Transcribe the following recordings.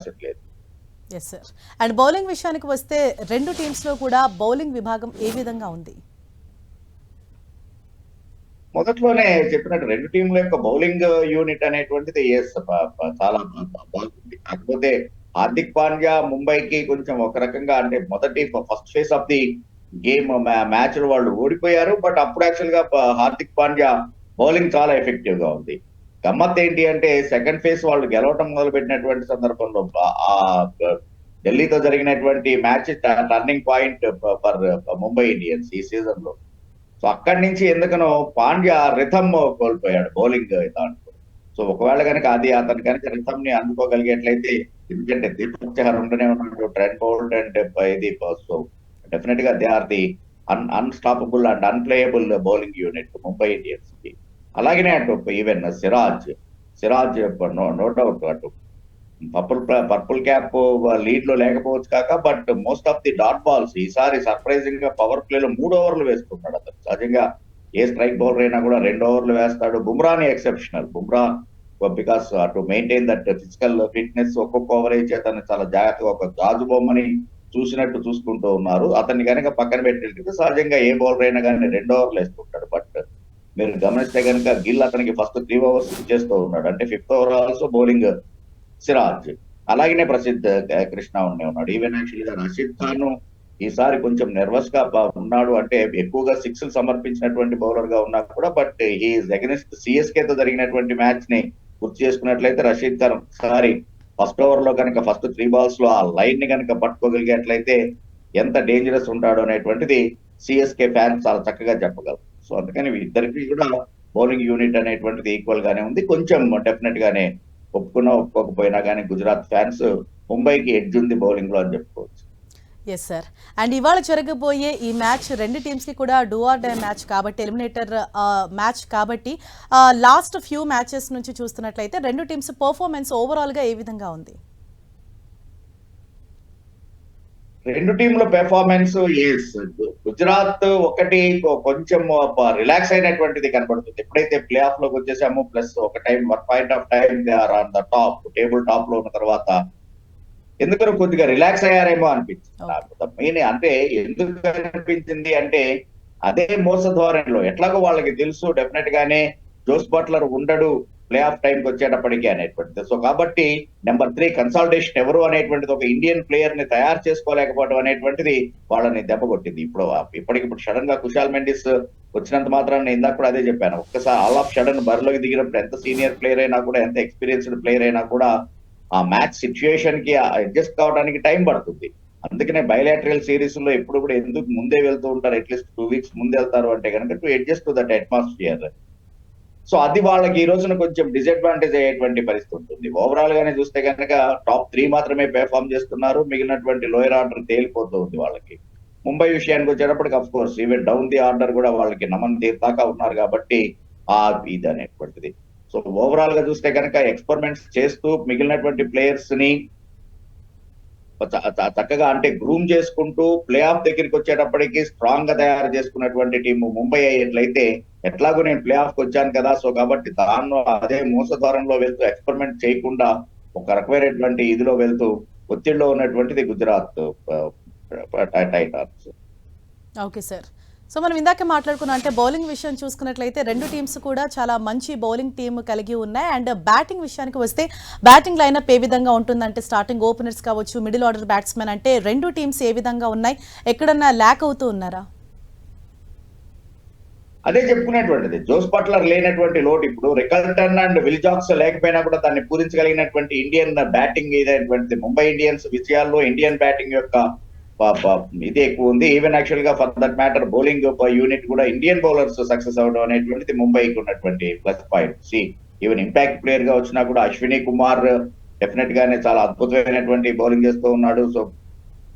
అవకాశం లేదు. Yes sir. And bowling విషయానికి వస్తే రెండు టీమ్స్ లో కూడా బౌలింగ్ విభాగం ఏ విధంగా ఉంది? మొదట్లోనే చెప్పినట్టు రెండు టీంల యొక్క బౌలింగ్ యూనిట్ అనేటువంటిది చాలా బాగుంది. కాకపోతే హార్దిక్ పాండ్యా ముంబైకి కొంచెం ఒక రకంగా అంటే మొదటి first phase of the game match లో వాళ్ళు ఓడిపోయారు. బట్ అప్పుడు యాక్చువల్ గా హార్దిక్ పాండ్యా బౌలింగ్ చాలా ఎఫెక్టివ్ గా ఉంది. గమ్మత్ ఏంటి అంటే సెకండ్ ఫేజ్ వాళ్ళు గెలవటం మొదలు పెట్టినటువంటి సందర్భంలో ఆ ఢిల్లీతో జరిగినటువంటి match turning point for Mumbai Indians ఈ సీజన్ లో. సో అక్కడి నుంచి ఎందుకనో పాండ్యా రిథమ్ కోల్పోయాడు బౌలింగ్ దాంట్లో. సో ఒకవేళ కనుక అది అతను కనుక రిథమ్ ని అందుకోగలిగేట్లయితే, ఎందుకంటే దీపక్ చహర్ ఉండనే ఉన్నాడు, ట్రెంట్ బౌల్ట్ అండ్ ఇది సో డెఫినెట్ గా they are the unstoppable and unplayable bowling unit Mumbai Indians కి. అలాగనే అటు ఈవెన్ సిరాజ్ నో డౌట్ అటు పర్పుల్ క్యాప్ లీడ్ లో లేకపోవచ్చు కాక, but most of the dot balls ఈసారి సర్ప్రైజింగ్ గా పవర్ ప్లే లో 3 ఓవర్లు వేసుకున్నాడు అతను. సహజంగా ఏ స్ట్రైక్ బౌలర్ అయినా కూడా 2 ఓవర్లు వేస్తాడు. బుమ్రాని exceptional. Bumrah because to maintain that physical fitness ఒక్కొక్క ఓవరేజ్ అతను చాలా జాగ్రత్తగా ఒక గాజు బొమ్మని చూసినట్టు చూసుకుంటూ ఉన్నారు. అతన్ని కనుక పక్కన పెట్టినట్టు సహజంగా ఏ బౌలర్ అయినా కానీ 2 ఓవర్లు వేసుకుంటాడు. బట్ మీరు గమనిస్తే కనుక గిల్ అతనికి ఫస్ట్ 3 ఓవర్స్ ఇచ్చేస్తూ ఉన్నాడు. అంటే 5th over also bowling Siraj. అలాగనే ప్రసిద్ధ్ కృష్ణ ఉన్నాడు. ఈవెన్ యాక్చువల్ గా రషీద్ ఖాన్ ఈసారి కొంచెం నర్వస్ గా ఉన్నాడు. అంటే ఎక్కువగా సిక్స్ సమర్పించినటువంటి బౌలర్ గా ఉన్నా కూడా, బట్ హీఈస్ అగెనిస్ట్ సిఎస్కే తో జరిగినటువంటి మ్యాచ్ ని గుర్తు చేసుకున్నట్లయితే రషీద్ ఖాన్ ఒకసారి ఫస్ట్ ఓవర్ లో కనుక ఫస్ట్ 3 balls లో ఆ లైన్ ని కనుక పట్టుకోగలిగేట్లయితే ఎంత డేంజరస్ ఉంటాడు అనేటువంటిది సిఎస్కే ఫ్యాన్స్ చాలా చక్కగా చెప్పగలరు. సో అందుకని ఇద్దరికి కూడా బౌలింగ్ యూనిట్ అనేటువంటిది ఈక్వల్ గానే ఉంది. కొంచెం డెఫినెట్ గానే ఒప్పుకున్నా ఒప్పుకోకపోయినా కానీ గుజరాత్ ఫ్యాన్స్ ముంబైకి ఎడ్జ్ ఉంది బౌలింగ్ లో అని చెప్పుకోవచ్చు. Yes sir. అండ్ ఇవాళ జరగబోయే ఈ మ్యాచ్ రెండు టీమ్స్ కి కూడా డూ ఆర్ డై మ్యాచ్ కాబట్టి, ఎలిమినేటర్ మ్యాచ్ కాబట్టి, లాస్ట్ ఫ్యూ మ్యాచెస్ నుంచి చూస్తున్నట్లయితే రెండు టీమ్స్ పర్ఫార్మెన్స్ ఓవరాల్ గా ఏ విధంగా ఉంది? రెండు టీంల పెర్ఫార్మెన్స్ గుజరాత్ ఒకటి కొంచెం రిలాక్స్ అయినటువంటిది కనబడుతుంది. ఎప్పుడైతే ప్లే ఆఫ్ లోకి వచ్చేసామో, ప్లస్ ఒక time 1 point of time they are on the top, table top లో ఉన్న తర్వాత ఎందుకనో కొద్దిగా రిలాక్స్ అయ్యారేమో అనిపించింది నాకు. మెయిన్ అంటే ఎందుకు అనిపించింది అంటే అదే మోస ధోరణిలో ఎట్లాగో వాళ్ళకి తెలుసు డెఫినెట్ గానే జోస్ బట్లర్ ఉండడు ప్లే ఆఫ్ టైంకి వచ్చేటప్పటికి అనేటువంటిది. సో కాబట్టి నెంబర్ 3 కన్సాలిడేషన్ ఎవరు అనేటువంటిది ఒక ఇండియన్ ప్లేయర్ ని తయారు చేసుకోలేకపోవడం అనేటువంటిది వాళ్ళని దెబ్బకొట్టింది. ఇప్పటికిప్పుడు సడన్ గా కుశాల్ మెండిస్ వచ్చినంత మాత్రాన్ని ఇందాక కూడా అదే చెప్పాను. ఒక్కసారి ఆల్ ఆఫ్ సడన్ బరిలోకి దిగినప్పుడు ఎంత సీనియర్ ప్లేయర్ అయినా కూడా, ఎంత ఎక్స్పీరియన్స్డ్ ప్లేయర్ అయినా కూడా ఆ మ్యాచ్ సిచ్యుయేషన్ కి అడ్జస్ట్ కావడానికి టైం పడుతుంది. అందుకనే బయలాటరల్ సిరీస్ లో ఎప్పుడు కూడా ఎందుకు ముందే వెళ్తూ ఉంటారు, అట్లీస్ట్ 2 weeks ముందే వెళ్తారు అంటే కనుక to adjust to that atmosphere. So అది వాళ్ళకి ఈ రోజున కొంచెం డిసడ్వాంటేజ్ అయ్యేటువంటి పరిస్థితి ఉంటుంది. ఓవరాల్ గానే చూస్తే కనుక టాప్ 3 మాత్రమే పెర్ఫార్మ్ చేస్తున్నారు, మిగిలినటువంటి లోయర్ ఆర్డర్ తేలిపోతూ ఉంది వాళ్ళకి. ముంబై విషయానికి వచ్చేటప్పటికి of course even down the order కూడా వాళ్ళకి నమన్ తీర్ దాకా ఉన్నారు కాబట్టి ఆ ఇది అనేటువంటిది. సో ఓవరాల్ గా చూస్తే కనుక ఎక్స్పెరిమెంట్స్ చేస్తూ మిగిలినటువంటి ప్లేయర్స్ ని చక్కగా అంటే గ్రూమ్ చేసుకుంటూ ప్లే ఆఫ్ దగ్గరికి వచ్చేటప్పటికి స్ట్రాంగ్ గా తయారు చేసుకున్నటువంటి టీము ముంబై అయ్యేట్లయితే, ఎట్లాగో నేను ప్లే ఆఫ్ కి వచ్చాను కదా, సో కాబట్టి దానిలో అదే మూసద్వారంలో వెళ్తూ ఎక్స్పెరిమెంట్ చేయకుండా ఒక రకమైనటువంటి ఇదిలో వెళ్తూ ఒత్తిడిలో ఉన్నటువంటిది Gujarat Titans. Okay sir. So మనం ఇందాక మాట్లాడుకున్నాం, అంటే బౌలింగ్ విషయం చూసుకున్నట్లయితే రెండు టీమ్స్ కూడా చాలా మంచి బౌలింగ్ టీమ్ కలిగి ఉన్నాయి. అండ్ బ్యాటింగ్ విషయానికి వస్తే బ్యాటింగ్ లైనప్ ఏ విధంగా ఉంటుందంటే స్టార్టింగ్ ఓపెనర్స్ కావచ్చు, మిడిల్ ఆర్డర్ బ్యాట్స్మెన్, అంటే రెండు టీమ్స్ ఏ విధంగా ఉన్నాయి, ఎక్కడన్నా ల్యాక్ అవుతూ ఉన్నారా? అదే చెప్పుకునేటువంటిది జోస్ బట్లర్ లేనటువంటి లోటు. ఇప్పుడు రికల్టన్ అండ్ విల్ జాక్స్ లేకపోయినా కూడా దాన్ని పూరించగలిగినటువంటి ఇండియన్ బ్యాటింగ్ ఇదైనటువంటిది. ముంబై ఇండియన్స్ విజయాల్లో ఇండియన్ బ్యాటింగ్ యొక్క ఇది ఎక్కువ ఉంది. ఈవెన్ యాక్చువల్ గా for that matter bowling unit కూడా ఇండియన్ బౌలర్స్ సక్సెస్ అవడం అనేటువంటిది ముంబైకి ఉన్నటువంటి plus point. Even impact player గా వచ్చినా కూడా అశ్విని కుమార్ డెఫినెట్ గానే చాలా అద్భుతమైనటువంటి బౌలింగ్ చేస్తూ ఉన్నాడు.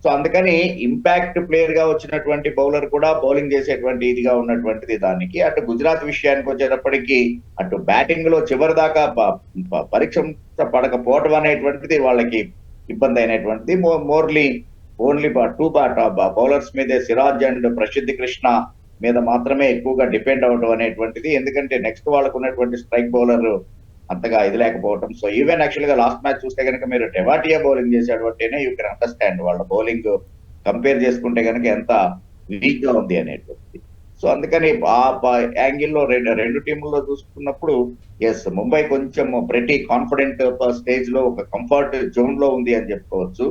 సో అందుకని ఇంపాక్ట్ ప్లేయర్ గా వచ్చినటువంటి బౌలర్ కూడా బౌలింగ్ చేసేటువంటి ఇదిగా ఉన్నటువంటిది దానికి. అటు గుజరాత్ విషయానికి వచ్చేటప్పటికి అటు బ్యాటింగ్ లో చివరి దాకా పరీక్ష పడకపోవడం అనేటువంటిది వాళ్ళకి ఇబ్బంది అయినటువంటిది. ఓన్లీ 2 బౌలర్స్ మీదే, సిరాజ్ అండ్ ప్రసిద్ధ్ కృష్ణ మీద మాత్రమే ఎక్కువగా డిపెండ్ అవడం అనేటువంటిది. ఎందుకంటే నెక్స్ట్ వాళ్ళకు ఉన్నటువంటి స్ట్రైక్ బౌలర్ అంతగా ఇది లేకపోవడం. సో ఈవెన్ యాక్చువల్ గా లాస్ట్ మ్యాచ్ చూస్తే కనుక మీరు టెవాటియా బౌలింగ్ చేశాడు అంటేనే యూ కెన్ అండర్స్టాండ్ వాళ్ళ బౌలింగ్ కంపేర్ చేసుకుంటే కనుక ఎంత వీక్ గా ఉంది అనేటువంటిది. సో అందుకని ఆ యాంగిల్లో రెండు టీముల్లో చూసుకున్నప్పుడు ఎస్ ముంబై కొంచెం ప్రతి కాన్ఫిడెంట్ స్టేజ్ లో ఒక కంఫర్ట్ జోన్ లో ఉంది అని చెప్పుకోవచ్చు.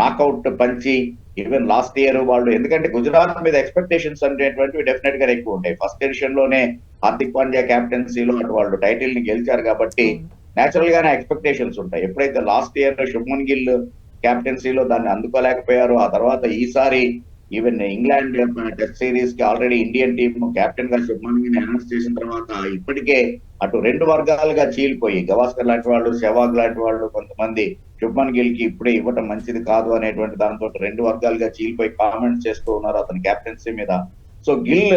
నాకౌట్ పంచి ఈవెన్ లాస్ట్ ఇయర్ వాళ్ళు, ఎందుకంటే గుజరాత్ మీద ఎక్స్పెక్టేషన్స్ అనేటువంటివి డెఫినెట్ గా ఎక్కువ ఉంటాయి. ఫస్ట్ ఎడిషన్ లోనే హార్దిక్ పాండ్యా క్యాప్టెన్సీలో అటు వాళ్ళు టైటిల్ ని గెలిచారు కాబట్టి నేచురల్ గానే ఎక్స్పెక్టేషన్స్ ఉంటాయి. ఎప్పుడైతే లాస్ట్ ఇయర్ శుభ్మన్ గిల్ క్యాప్టెన్సీలో దాన్ని అందుకోలేకపోయారో, ఆ తర్వాత ఈసారి ఈవెన్ ఇంగ్లాండ్ టెస్ట్ సిరీస్ కి ఆల్రెడీ ఇండియన్ టీమ్ కెప్టెన్ గా శుభ్మన్ గిల్ అనౌన్స్ చేసిన తర్వాత ఇప్పటికే అటు రెండు వర్గాలుగా చీలిపోయి గవాస్కర్ లాంటి వాళ్ళు, సెహ్వాగ్ లాంటి వాళ్ళు కొంతమంది శుభ్మన్ గిల్ కి ఇప్పుడే ఇవ్వటం మంచిది కాదు అనేటువంటి దాంతో రెండు వర్గాలుగా చీలిపోయి కామెంట్స్ చేస్తూ ఉన్నారు అతని కెప్టెన్సీ మీద. So Gill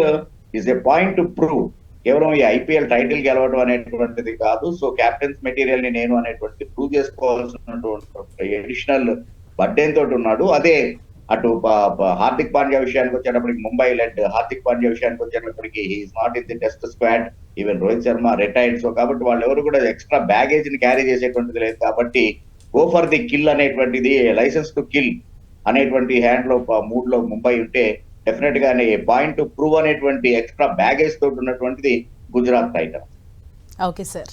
is a point to prove. కేవలం ఈ ఐపీఎల్ టైటిల్ గెలవడం అనేటువంటిది కాదు, సో క్యాప్టెన్స్ మెటీరియల్ ని నేను అనేటువంటి ప్రూవ్ చేసుకోవాల్సినటువంటి ఎడిషనల్ బర్డెన్ తోటి ఉన్నాడు. అదే అటు హార్దిక్ పాండ్యా విషయానికి వచ్చేటప్పటికి, ముంబై లెడ్ హార్దిక్ పాండ్యా విషయానికి వచ్చేటప్పటికి he is not in the test squad. Even Rohit Sharma retired. So కాబట్టి వాళ్ళు ఎవరు కూడా ఎక్స్ట్రా బ్యాగేజ్ ని క్యారీ చేసేటువంటిది లేదు. కాబట్టి గో ఫర్ ది కిల్ అనేటువంటిది, లైసెన్స్ టు కిల్ అనేటువంటి హ్యాండ్ లో మూడ్ లో ముంబై ఉంటే డెఫినెట్ గానే పాయింట్ టు ప్రూవ్ అనేటువంటి ఎక్స్ట్రా బ్యాగేజ్ తోటి ఉన్నటువంటిది గుజరాత్ టైటన్స్. Okay sir.